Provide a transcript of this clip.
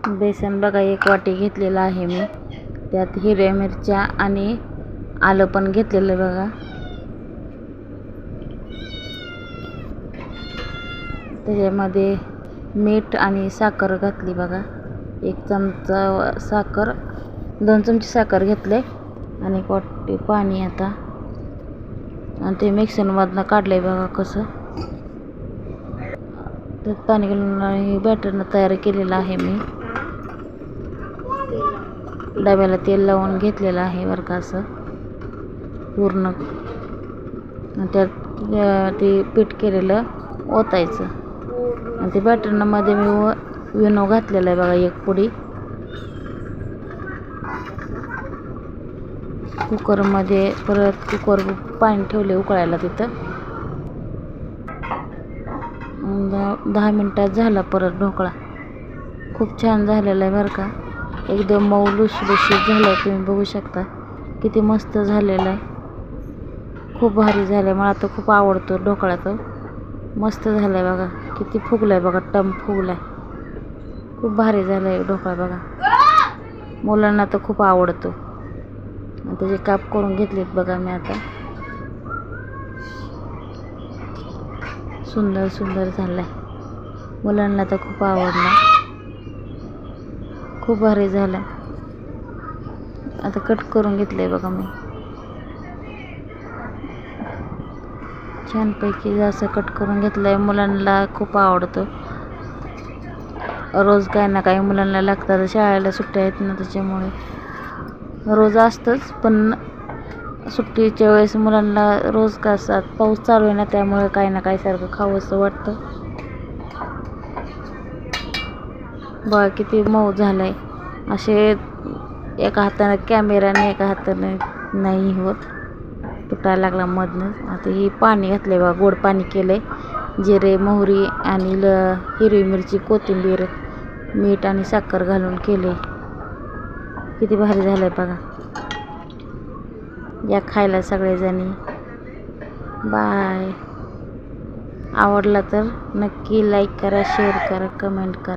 बेसन बघा 1 वाटी घेतलेला आहे मी. त्यात हिरव्या मिरच्या आणि आलं पण घेतलेलं बघा. त्याच्यामध्ये मीठ आणि साखर घातली बघा. 1 चमचा साखर, 2 चमचे साखर घेतले आणि 1 वाटी पाणी. आता आणि ते मिक्सरमधनं काढलंय बघा कसं. त्यात पाणी घालून हे बॅटरनं तयार केलेलं आहे मी. डब्याला तेल लावून घेतलेलं आहे बरं का असं पूर्ण. आणि त्यात ते पीठ केलेलं ओतायचं आणि ते बॅटरमध्ये मी विनो घातलेला आहे बघा 1 पुडी. कुकरमध्ये परत कुकर पाणी ठेवले उकळायला तिथं. 10 मिनिटात झाला परत ढोकळा. खूप छान झालेला आहे बरं का. एकदम मऊ लुसलुशीत झालं. तुम्ही बघू शकता किती मस्त झालेला आहे. खूप भारी झालं आहे. मला तर खूप आवडतो ढोकळा तो. मस्त झाला आहे बघा. किती फुगला आहे बघा, टम फुगला आहे. खूप भारी झाला आहे ढोकळा बघा. मुलांना तर खूप आवडतो. त्याचे काप करून घेतलेत बघा मी आता. सुंदर सुंदर झाला आहे. मुलांना तर खूप आवडला. खूप भारी झाला. आता कट करून घेतलंय बघा मी. छानपैकी असं कट करून घेतलंय. मुलांना खूप आवडतो. रोज काही ना काही मुलांना लागतात. शाळेला सुट्ट्या आहेत ना त्याच्यामुळे रोज असतंच. पण सुट्टीच्या वेळेस मुलांना रोज कसं पाऊस चालू आहे ना त्यामुळे काही ना काही सारखं खावंसं वाटतं. बघा किती मऊ झालंय. असे एका हाताने कॅमेराने एका हाताने नाही होत, तुटायला लागला मधनं. आता ही पाणी घातले बघा, गोड पाणी केलंय. जिरे, मोहरी आणि हिरवी मिरची, कोथिंबीर, मीठ आणि साखर घालून केले. किती भारी झालंय बघा. या खायला सगळेजणी. बाय. आवडला तर नक्की लाईक करा, शेअर करा, कमेंट करा.